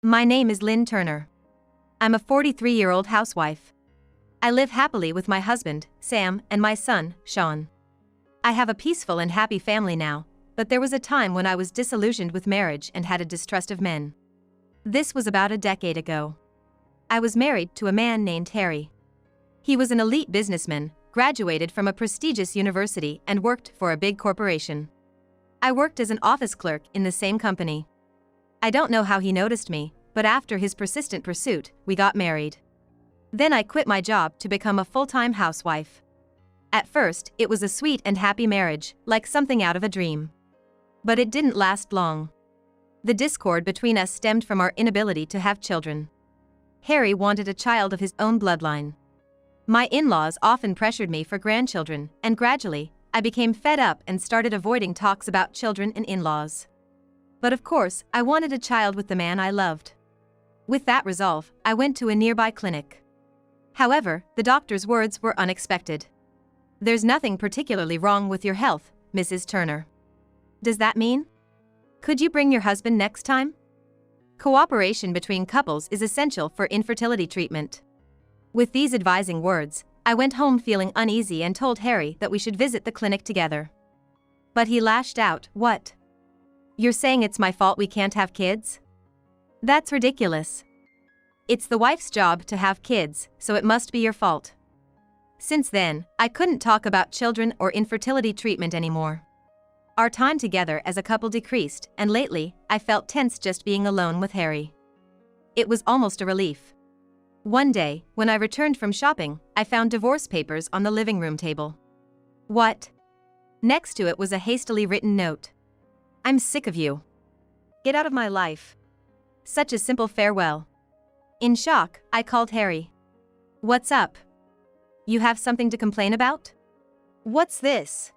My name is Lynn Turner. I'm a 43-year-old housewife. I live happily with my husband, Sam, and my son, Sean. I have a peaceful and happy family now, but there was a time when I was disillusioned with marriage and had a distrust of men. This was about a decade ago. I was married to a man named Harry. He was an elite businessman, graduated from a prestigious university and worked for a big corporation. I worked as an office clerk in the same company. I don't know how he noticed me, but after his persistent pursuit, we got married. Then I quit my job to become a full-time housewife. At first, it was a sweet and happy marriage, like something out of a dream. But it didn't last long. The discord between us stemmed from our inability to have children. Harry wanted a child of his own bloodline. My in-laws often pressured me for grandchildren, and gradually, I became fed up and started avoiding talks about children and in-laws. But of course, I wanted a child with the man I loved. With that resolve, I went to a nearby clinic. However, the doctor's words were unexpected. "There's nothing particularly wrong with your health, Mrs. Turner." Does that mean? Could you bring your husband next time? Cooperation between couples is essential for infertility treatment. With these advising words, I went home feeling uneasy and told Harry that we should visit the clinic together. But he lashed out, "What? You're saying it's my fault we can't have kids? That's ridiculous. It's the wife's job to have kids, so it must be your fault." Since then, I couldn't talk about children or infertility treatment anymore. Our time together as a couple decreased, and lately, I felt tense just being alone with Harry. It was almost a relief. One day, when I returned from shopping, I found divorce papers on the living room table. What? Next to it was a hastily written note. "I'm sick of you. Get out of my life." Such a simple farewell. In shock, I called Harry. "What's up? You have something to complain about?" "What's this?"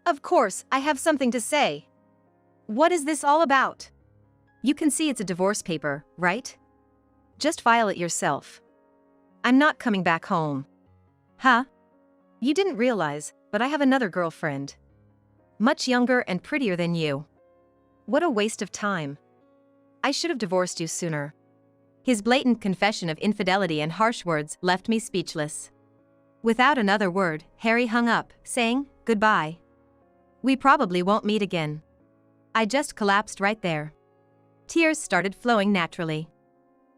"Of course, I have something to say. What is this all about?" "You can see it's a divorce paper, right? Just file it yourself. I'm not coming back home." "Huh? You didn't realize, but I have another girlfriend. Much younger and prettier than you. What a waste of time. I should have divorced you sooner." His blatant confession of infidelity and harsh words left me speechless. Without another word, Harry hung up, saying, "Goodbye. We probably won't meet again." I just collapsed right there. Tears started flowing naturally.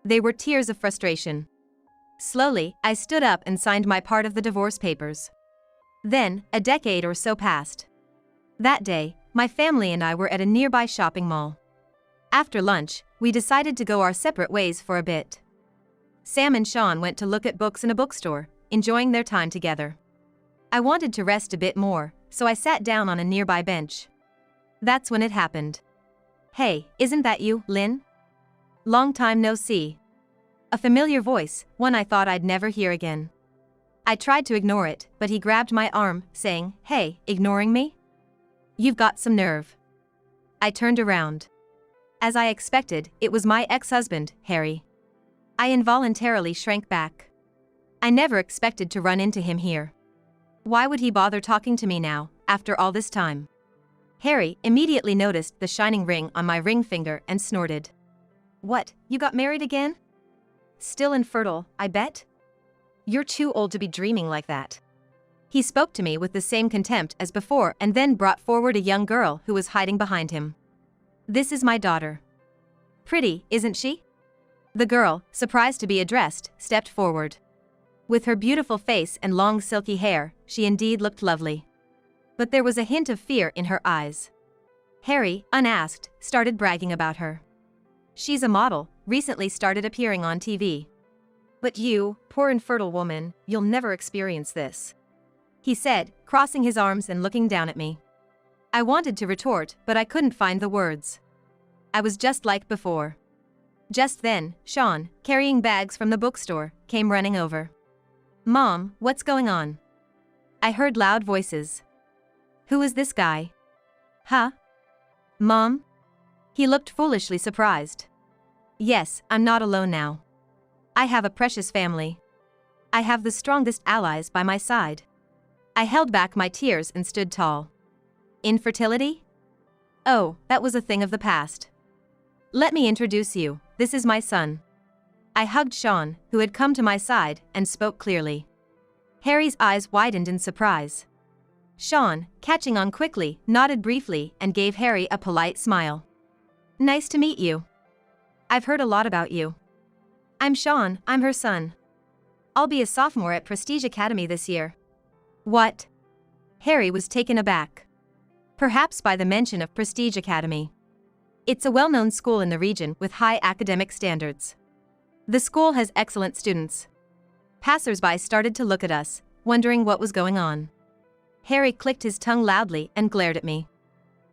They were tears of frustration. Slowly, I stood up and signed my part of the divorce papers. Then, a decade or so passed. That day, my family and I were at a nearby shopping mall. After lunch, we decided to go our separate ways for a bit. Sam and Sean went to look at books in a bookstore, enjoying their time together. I wanted to rest a bit more, so I sat down on a nearby bench. That's when it happened. "Hey, isn't that you, Lynn? Long time no see." A familiar voice, one I thought I'd never hear again. I tried to ignore it, but he grabbed my arm, saying, "Hey, ignoring me? You've got some nerve." I turned around. As I expected, it was my ex-husband, Harry. I involuntarily shrank back. I never expected to run into him here. Why would he bother talking to me now, after all this time? Harry immediately noticed the shining ring on my ring finger and snorted. "What, you got married again? Still infertile, I bet? You're too old to be dreaming like that." He spoke to me with the same contempt as before and then brought forward a young girl who was hiding behind him. "This is my daughter. Pretty, isn't she?" The girl, surprised to be addressed, stepped forward. With her beautiful face and long silky hair, she indeed looked lovely. But there was a hint of fear in her eyes. Harry, unasked, started bragging about her. "She's a model, recently started appearing on TV. But you, poor infertile woman, you'll never experience this," he said, crossing his arms and looking down at me. I wanted to retort, but I couldn't find the words. I was just like before. Just then, Sean, carrying bags from the bookstore, came running over. "Mom, what's going on?" I heard loud voices. "Who is this guy?" "Huh? Mom?" He looked foolishly surprised. "Yes, I'm not alone now. I have a precious family. I have the strongest allies by my side." I held back my tears and stood tall. Infertility? Oh, that was a thing of the past. Let me introduce you, this is my son. I hugged Sean, who had come to my side, and spoke clearly. Harry's eyes widened in surprise. Sean, catching on quickly, nodded briefly and gave Harry a polite smile. Nice to meet you. I've heard a lot about you. I'm Sean, I'm her son. I'll be a sophomore at Prestige Academy this year. What? Harry was taken aback. Perhaps by the mention of Prestige Academy. It's a well-known school in the region with high academic standards. The school has excellent students. Passers-by started to look at us, wondering what was going on. Harry clicked his tongue loudly and glared at me,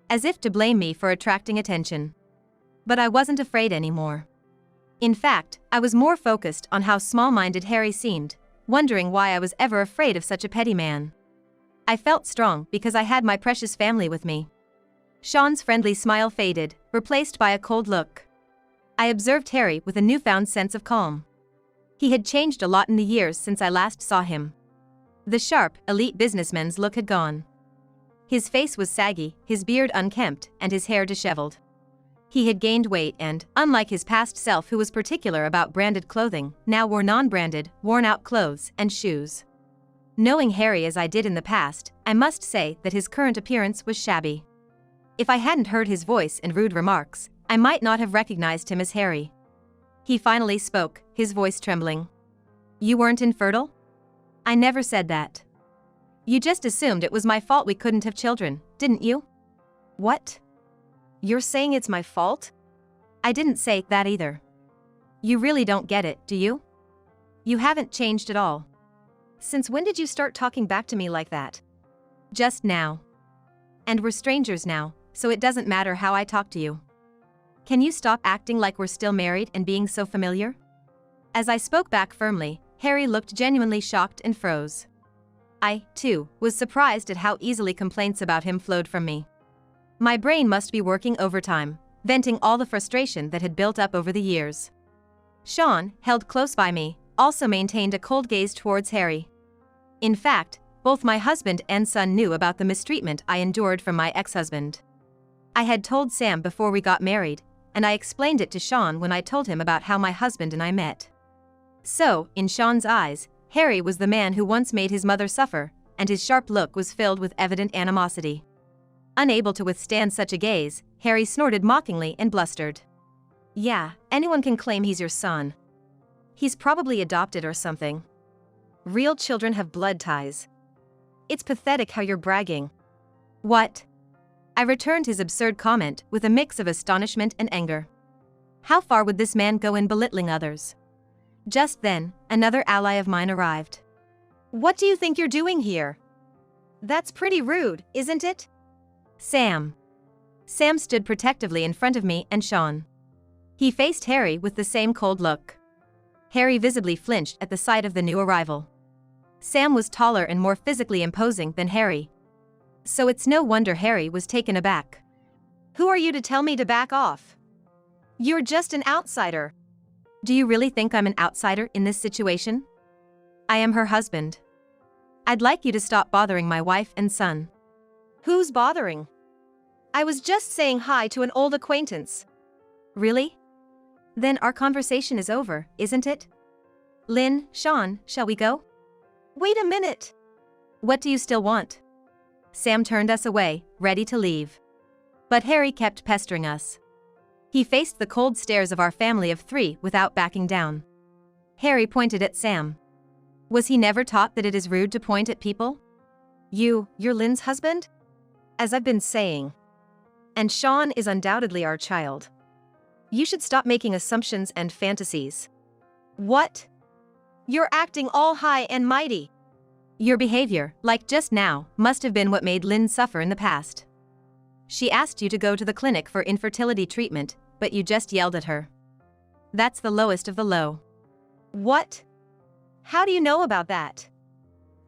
as if to blame me for attracting attention. But I wasn't afraid anymore. In fact, I was more focused on how small-minded Harry seemed, wondering why I was ever afraid of such a petty man. I felt strong because I had my precious family with me. Sean's friendly smile faded, replaced by a cold look. I observed Harry with a newfound sense of calm. He had changed a lot in the years since I last saw him. The sharp, elite businessman's look had gone. His face was saggy, his beard unkempt, and his hair disheveled. He had gained weight and, unlike his past self who was particular about branded clothing, now wore non-branded, worn-out clothes and shoes. Knowing Harry as I did in the past, I must say that his current appearance was shabby. If I hadn't heard his voice and rude remarks, I might not have recognized him as Harry. He finally spoke, his voice trembling. You weren't infertile? I never said that. You just assumed it was my fault we couldn't have children, didn't you? What? You're saying it's my fault? I didn't say that either. You really don't get it, do you? You haven't changed at all. Since when did you start talking back to me like that? Just now. And we're strangers now, so it doesn't matter how I talk to you. Can you stop acting like we're still married and being so familiar? As I spoke back firmly, Harry looked genuinely shocked and froze. I, too, was surprised at how easily complaints about him flowed from me. My brain must be working overtime, venting all the frustration that had built up over the years. Sean, held close by me, also maintained a cold gaze towards Harry. In fact, both my husband and son knew about the mistreatment I endured from my ex-husband. I had told Sam before we got married, and I explained it to Sean when I told him about how my husband and I met. So, in Sean's eyes, Harry was the man who once made his mother suffer, and his sharp look was filled with evident animosity. Unable to withstand such a gaze, Harry snorted mockingly and blustered. Yeah, anyone can claim he's your son. He's probably adopted or something. Real children have blood ties. It's pathetic how you're bragging. What? I returned his absurd comment with a mix of astonishment and anger. How far would this man go in belittling others? Just then, another ally of mine arrived. What do you think you're doing here? That's pretty rude, isn't it? Sam. Sam stood protectively in front of me and Sean. He faced Harry with the same cold look. Harry visibly flinched at the sight of the new arrival. Sam was taller and more physically imposing than Harry. So it's no wonder Harry was taken aback. Who are you to tell me to back off? You're just an outsider. Do you really think I'm an outsider in this situation? I am her husband. I'd like you to stop bothering my wife and son. Who's bothering? I was just saying hi to an old acquaintance. Really? Then our conversation is over, isn't it? Lynn, Sean, shall we go? Wait a minute. What do you still want? Sam turned us away, ready to leave. But Harry kept pestering us. He faced the cold stares of our family of three without backing down. Harry pointed at Sam. Was he never taught that it is rude to point at people? You're Lynn's husband? As I've been saying. And Sean is undoubtedly our child. You should stop making assumptions and fantasies. What? You're acting all high and mighty. Your behavior, like just now, must have been what made Lynn suffer in the past. She asked you to go to the clinic for infertility treatment, but you just yelled at her. That's the lowest of the low. What? How do you know about that?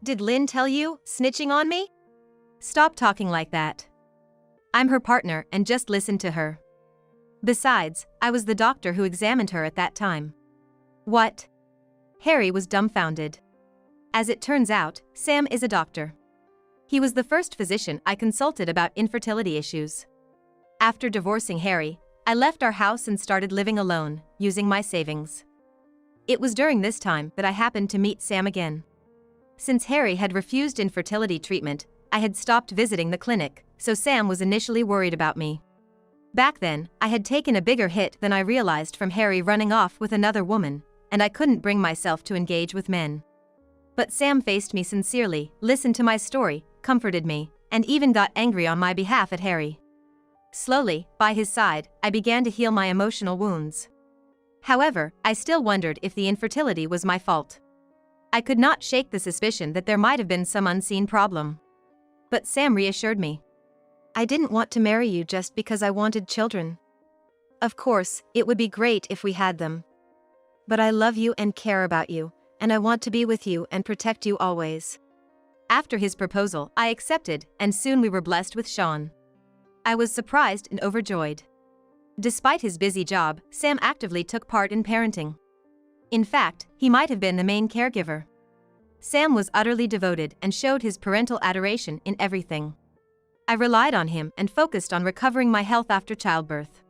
Did Lynn tell you, snitching on me? Stop talking like that. I'm her partner and just listen to her. Besides, I was the doctor who examined her at that time. What? Harry was dumbfounded. As it turns out, Sam is a doctor. He was the first physician I consulted about infertility issues. After divorcing Harry, I left our house and started living alone, using my savings. It was during this time that I happened to meet Sam again. Since Harry had refused infertility treatment, I had stopped visiting the clinic, so Sam was initially worried about me. Back then, I had taken a bigger hit than I realized from Harry running off with another woman, and I couldn't bring myself to engage with men. But Sam faced me sincerely, listened to my story, comforted me, and even got angry on my behalf at Harry. Slowly, by his side, I began to heal my emotional wounds. However, I still wondered if the infertility was my fault. I could not shake the suspicion that there might have been some unseen problem. But Sam reassured me. I didn't want to marry you just because I wanted children. Of course, it would be great if we had them. But I love you and care about you, and I want to be with you and protect you always. After his proposal, I accepted, and soon we were blessed with Sean. I was surprised and overjoyed. Despite his busy job, Sam actively took part in parenting. In fact, he might have been the main caregiver. Sam was utterly devoted and showed his parental adoration in everything. I relied on him and focused on recovering my health after childbirth.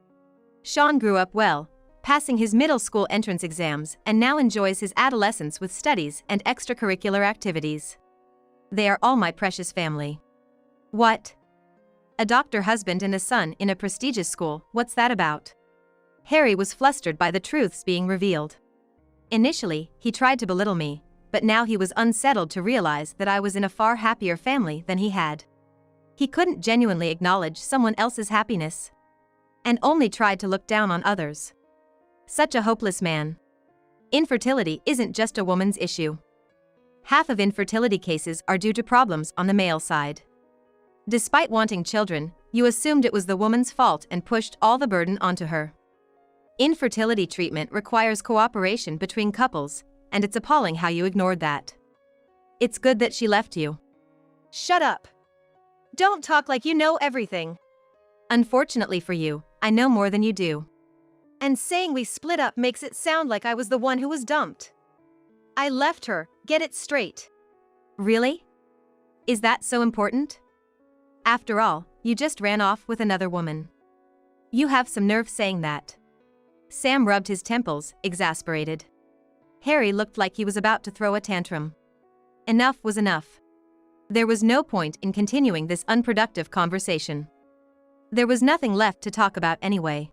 Sean grew up well, passing his middle school entrance exams, and now enjoys his adolescence with studies and extracurricular activities. They are all my precious family. What? A doctor husband and a son in a prestigious school, what's that about? Harry was flustered by the truths being revealed. Initially, he tried to belittle me, but now he was unsettled to realize that I was in a far happier family than he had. He couldn't genuinely acknowledge someone else's happiness, and only tried to look down on others. Such a hopeless man. Infertility isn't just a woman's issue. Half of infertility cases are due to problems on the male side. Despite wanting children, you assumed it was the woman's fault and pushed all the burden onto her. Infertility treatment requires cooperation between couples, and it's appalling how you ignored that. It's good that she left you. Shut up. Don't talk like you know everything. Unfortunately for you, I know more than you do. And saying we split up makes it sound like I was the one who was dumped. I left her, get it straight. Really? Is that so important? After all, you just ran off with another woman. You have some nerve saying that. Sam rubbed his temples, exasperated. Harry looked like he was about to throw a tantrum. Enough was enough. There was no point in continuing this unproductive conversation. There was nothing left to talk about anyway.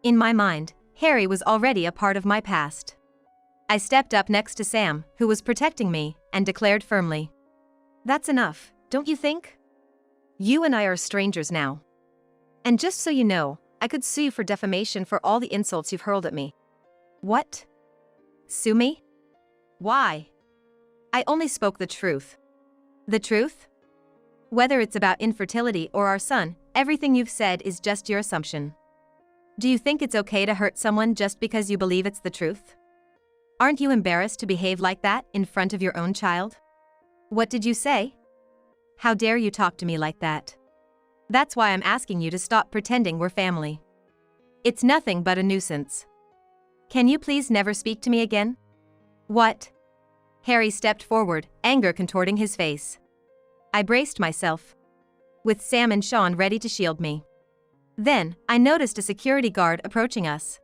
In my mind, Harry was already a part of my past. I stepped up next to Sam, who was protecting me, and declared firmly. That's enough, don't you think? You and I are strangers now. And just so you know, I could sue you for defamation for all the insults you've hurled at me. What? Sue me? Why? I only spoke the truth. The truth? Whether it's about infertility or our son, everything you've said is just your assumption. Do you think it's okay to hurt someone just because you believe it's the truth? Aren't you embarrassed to behave like that in front of your own child? What did you say? How dare you talk to me like that? That's why I'm asking you to stop pretending we're family. It's nothing but a nuisance. Can you please never speak to me again? What? Harry stepped forward, anger contorting his face. I braced myself, with Sam and Sean ready to shield me. Then, I noticed a security guard approaching us.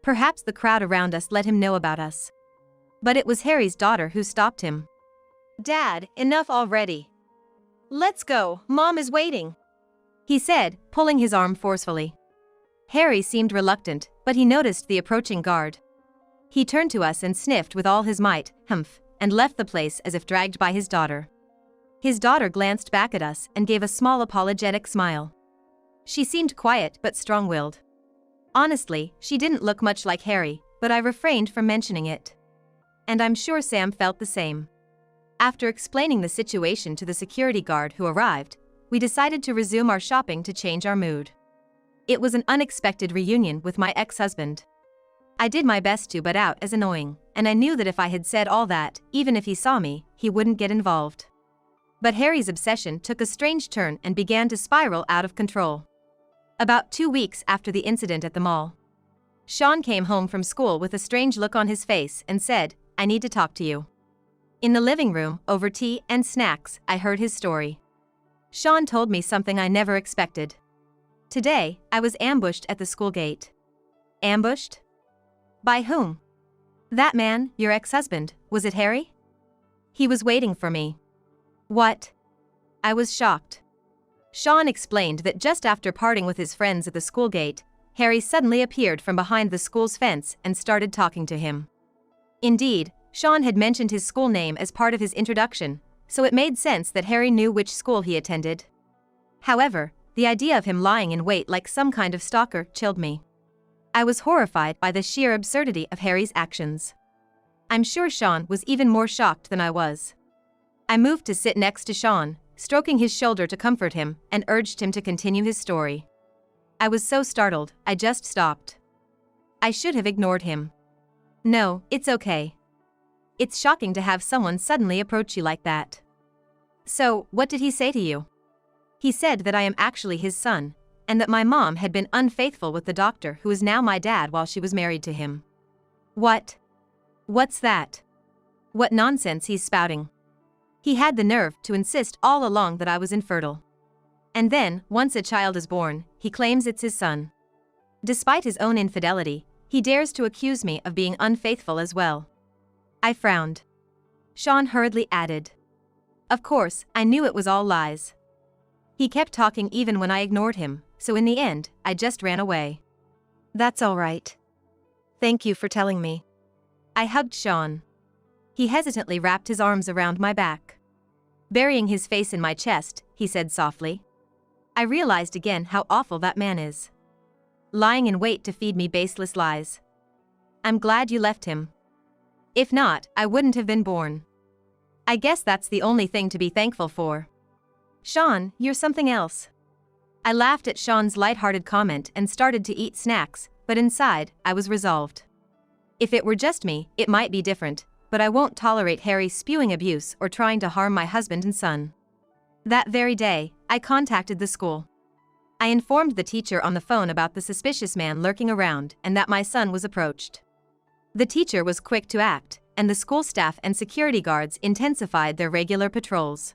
Perhaps the crowd around us let him know about us. But it was Harry's daughter who stopped him. Dad, enough already. Let's go, Mom is waiting, he said, pulling his arm forcefully. Harry seemed reluctant, but he noticed the approaching guard. He turned to us and sniffed with all his might, humph, and left the place as if dragged by his daughter. His daughter glanced back at us and gave a small apologetic smile. She seemed quiet but strong-willed. Honestly, she didn't look much like Harry, but I refrained from mentioning it. And I'm sure Sam felt the same. After explaining the situation to the security guard who arrived, we decided to resume our shopping to change our mood. It was an unexpected reunion with my ex-husband. I did my best to butt out as annoying, and I knew that if I had said all that, even if he saw me, he wouldn't get involved. But Harry's obsession took a strange turn and began to spiral out of control. About 2 weeks after the incident at the mall, Sean came home from school with a strange look on his face and said, I need to talk to you. In the living room, over tea and snacks, I heard his story. Sean told me something I never expected. Today, I was ambushed at the school gate. Ambushed? By whom? That man, your ex-husband, was it Harry? He was waiting for me. What? I was shocked. Sean explained that just after parting with his friends at the school gate, Harry suddenly appeared from behind the school's fence and started talking to him. Indeed, Sean had mentioned his school name as part of his introduction, so it made sense that Harry knew which school he attended. However, the idea of him lying in wait like some kind of stalker chilled me. I was horrified by the sheer absurdity of Harry's actions. I'm sure Sean was even more shocked than I was. I moved to sit next to Sean, stroking his shoulder to comfort him, and urged him to continue his story. I was so startled, I just stopped. I should have ignored him. No, it's okay. It's shocking to have someone suddenly approach you like that. So, what did he say to you? He said that I am actually his son, and that my mom had been unfaithful with the doctor who is now my dad while she was married to him. What? What's that? What nonsense he's spouting. He had the nerve to insist all along that I was infertile. And then, once a child is born, he claims it's his son. Despite his own infidelity, he dares to accuse me of being unfaithful as well. I frowned. Sean hurriedly added. Of course, I knew it was all lies. He kept talking even when I ignored him, so in the end, I just ran away. That's all right. Thank you for telling me. I hugged Sean. He hesitantly wrapped his arms around my back. Burying his face in my chest, he said softly. I realized again how awful that man is. Lying in wait to feed me baseless lies. I'm glad you left him. If not, I wouldn't have been born. I guess that's the only thing to be thankful for. Sean, you're something else. I laughed at Sean's lighthearted comment and started to eat snacks, but inside, I was resolved. If it were just me, it might be different, but I won't tolerate Harry spewing abuse or trying to harm my husband and son. That very day, I contacted the school. I informed the teacher on the phone about the suspicious man lurking around and that my son was approached. The teacher was quick to act, and the school staff and security guards intensified their regular patrols.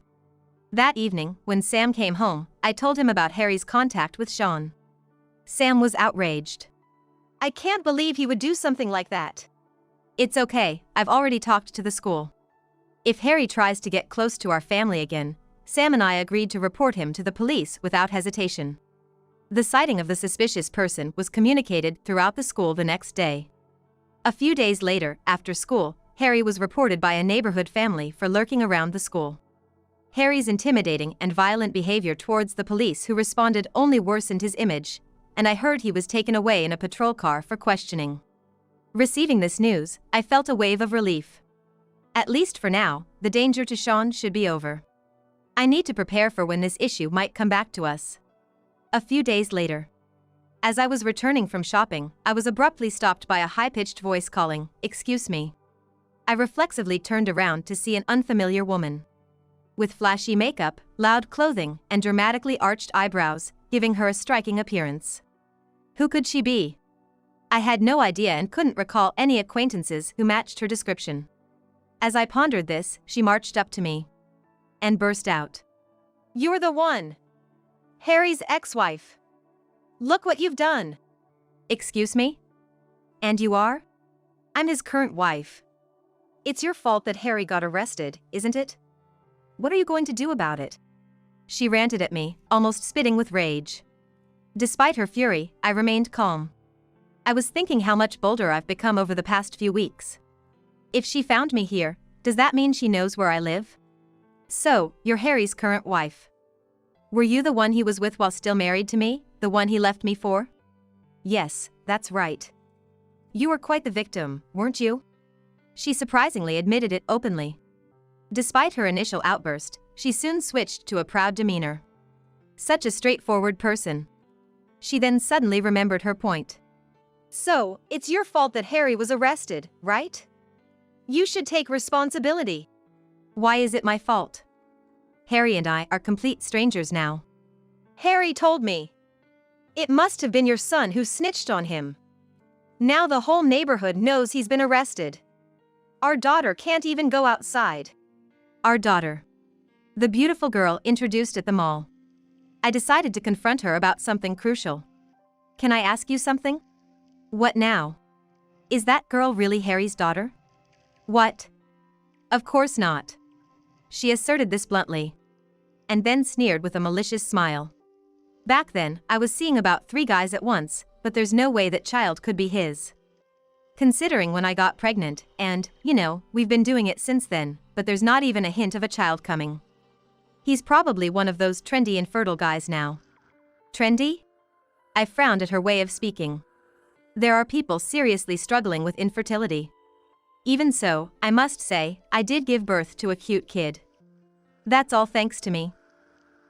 That evening, when Sam came home, I told him about Harry's contact with Sean. Sam was outraged. I can't believe he would do something like that. It's okay, I've already talked to the school. If Harry tries to get close to our family again, Sam and I agreed to report him to the police without hesitation. The sighting of the suspicious person was communicated throughout the school the next day. A few days later, after school, Harry was reported by a neighborhood family for lurking around the school. Harry's intimidating and violent behavior towards the police who responded only worsened his image, and I heard he was taken away in a patrol car for questioning. Receiving this news, I felt a wave of relief. At least for now, the danger to Sean should be over. I need to prepare for when this issue might come back to us. A few days later. As I was returning from shopping, I was abruptly stopped by a high-pitched voice calling, "Excuse me." I reflexively turned around to see an unfamiliar woman. With flashy makeup, loud clothing, and dramatically arched eyebrows, giving her a striking appearance. Who could she be? I had no idea and couldn't recall any acquaintances who matched her description. As I pondered this, she marched up to me and burst out. "You're the one! Harry's ex-wife! Look what you've done!" Excuse me? And you are? I'm his current wife. It's your fault that Harry got arrested, isn't it? What are you going to do about it? She ranted at me, almost spitting with rage. Despite her fury, I remained calm. I was thinking how much bolder I've become over the past few weeks. If she found me here, does that mean she knows where I live? So, you're Harry's current wife. Were you the one he was with while still married to me, the one he left me for? Yes, that's right. You were quite the victim, weren't you? She surprisingly admitted it openly. Despite her initial outburst, she soon switched to a proud demeanor. Such a straightforward person. She then suddenly remembered her point. So, it's your fault that Harry was arrested, right? You should take responsibility. Why is it my fault? Harry and I are complete strangers now. Harry told me. It must have been your son who snitched on him. Now the whole neighborhood knows he's been arrested. Our daughter can't even go outside. Our daughter. The beautiful girl introduced at the mall. I decided to confront her about something crucial. Can I ask you something? What now? Is that girl really Harry's daughter? What? Of course not. She asserted this bluntly. And then sneered with a malicious smile. Back then, I was seeing about 3 guys at once, but there's no way that child could be his. Considering when I got pregnant, and, we've been doing it since then, but there's not even a hint of a child coming. He's probably one of those trendy infertile guys now. Trendy? I frowned at her way of speaking. There are people seriously struggling with infertility. Even so, I must say, I did give birth to a cute kid. That's all thanks to me.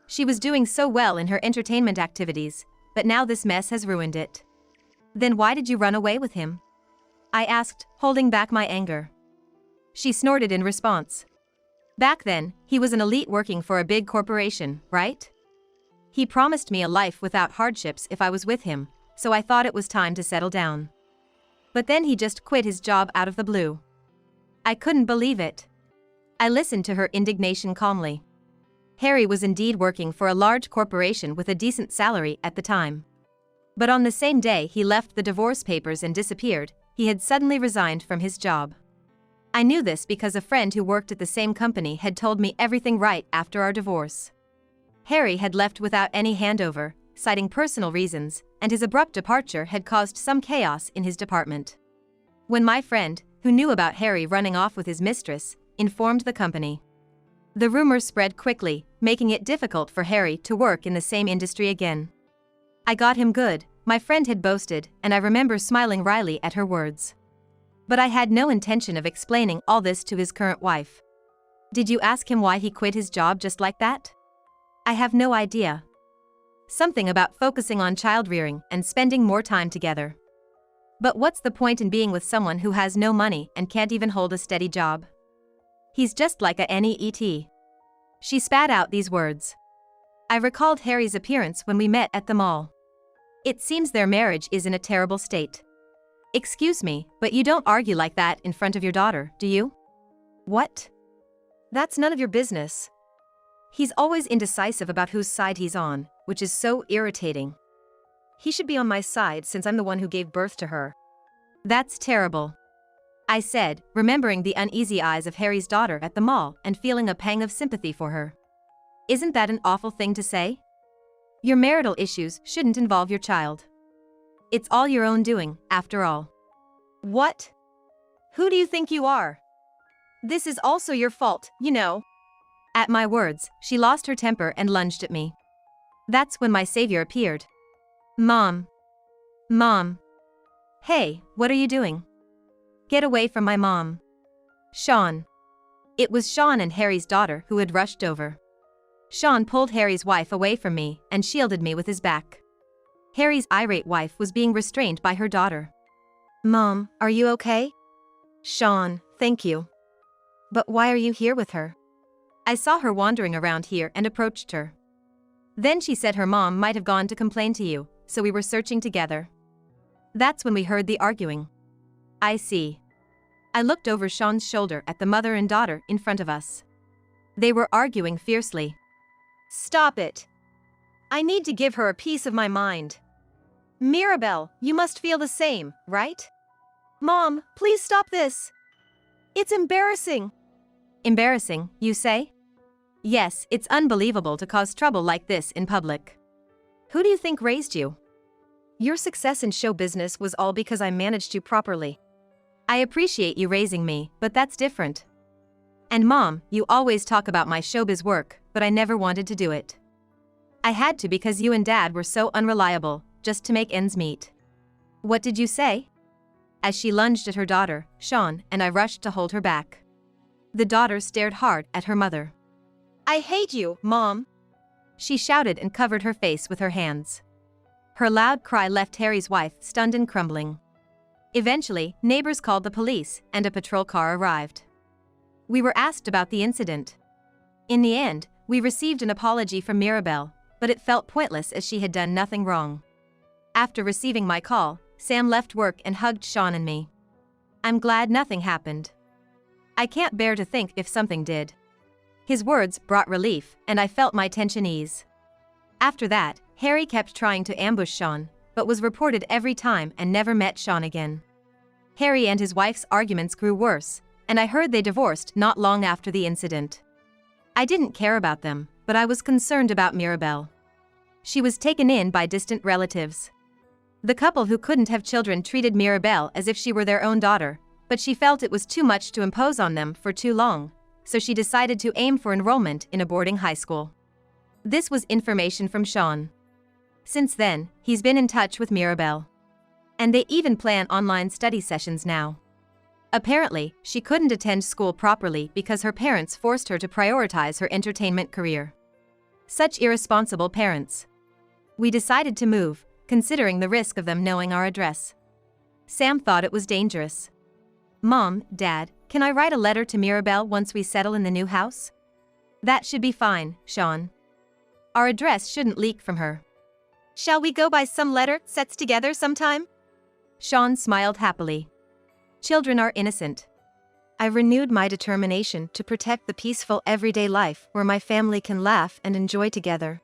She was doing so well in her entertainment activities, but now this mess has ruined it. Then why did you run away with him? I asked, holding back my anger. She snorted in response. Back then, he was an elite working for a big corporation, right? He promised me a life without hardships if I was with him, so I thought it was time to settle down. But then he just quit his job out of the blue. I couldn't believe it. I listened to her indignation calmly. Harry was indeed working for a large corporation with a decent salary at the time. But on the same day he left the divorce papers and disappeared, he had suddenly resigned from his job. I knew this because a friend who worked at the same company had told me everything right after our divorce. Harry had left without any handover, citing personal reasons, and his abrupt departure had caused some chaos in his department. When my friend, who knew about Harry running off with his mistress, informed the company, the rumors spread quickly, making it difficult for Harry to work in the same industry again. I got him good, my friend had boasted, and I remember smiling wryly at her words. But I had no intention of explaining all this to his current wife. Did you ask him why he quit his job just like that? I have no idea. Something about focusing on child-rearing and spending more time together. But what's the point in being with someone who has no money and can't even hold a steady job? He's just like a NEET. She spat out these words. I recalled Harry's appearance when we met at the mall. It seems their marriage is in a terrible state. Excuse me, but you don't argue like that in front of your daughter, do you? What? That's none of your business. He's always indecisive about whose side he's on, which is so irritating. He should be on my side since I'm the one who gave birth to her. That's terrible. I said, remembering the uneasy eyes of Harry's daughter at the mall and feeling a pang of sympathy for her. Isn't that an awful thing to say? Your marital issues shouldn't involve your child. It's all your own doing, after all. What? Who do you think you are? This is also your fault, you know. At my words, she lost her temper and lunged at me. That's when my savior appeared. Mom. Mom. Hey, what are you doing? Get away from my mom. Sean. It was Sean and Harry's daughter who had rushed over. Sean pulled Harry's wife away from me and shielded me with his back. Harry's irate wife was being restrained by her daughter. Mom, are you okay? Sean, thank you. But why are you here with her? I saw her wandering around here and approached her. Then she said her mom might have gone to complain to you, so we were searching together. That's when we heard the arguing. I see. I looked over Sean's shoulder at the mother and daughter in front of us. They were arguing fiercely. Stop it. I need to give her a piece of my mind. Mirabelle, you must feel the same, right? Mom, please stop this. It's embarrassing. Embarrassing, you say? Yes, it's unbelievable to cause trouble like this in public. Who do you think raised you? Your success in show business was all because I managed you properly. I appreciate you raising me, but that's different. And Mom, you always talk about my showbiz work, but I never wanted to do it. I had to because you and Dad were so unreliable, just to make ends meet. What did you say? As she lunged at her daughter, Sean, and I rushed to hold her back. The daughter stared hard at her mother. I hate you, Mom! She shouted and covered her face with her hands. Her loud cry left Harry's wife stunned and crumbling. Eventually, neighbors called the police, and a patrol car arrived. We were asked about the incident. In the end, we received an apology from Mirabelle, but it felt pointless as she had done nothing wrong. After receiving my call, Sam left work and hugged Sean and me. I'm glad nothing happened. I can't bear to think if something did. His words brought relief, and I felt my tension ease. After that, Harry kept trying to ambush Sean, but was reported every time and never met Sean again. Harry and his wife's arguments grew worse, and I heard they divorced not long after the incident. I didn't care about them, but I was concerned about Mirabelle. She was taken in by distant relatives. The couple who couldn't have children treated Mirabelle as if she were their own daughter, but she felt it was too much to impose on them for too long, so she decided to aim for enrollment in a boarding high school. This was information from Sean. Since then, he's been in touch with Mirabelle. And they even plan online study sessions now. Apparently, she couldn't attend school properly because her parents forced her to prioritize her entertainment career. Such irresponsible parents. We decided to move, considering the risk of them knowing our address. Sam thought it was dangerous. Mom, Dad, can I write a letter to Mirabelle once we settle in the new house? That should be fine, Sean. Our address shouldn't leak from her. Shall we go buy some letter sets together sometime? Sean smiled happily. Children are innocent. I renewed my determination to protect the peaceful everyday life where my family can laugh and enjoy together.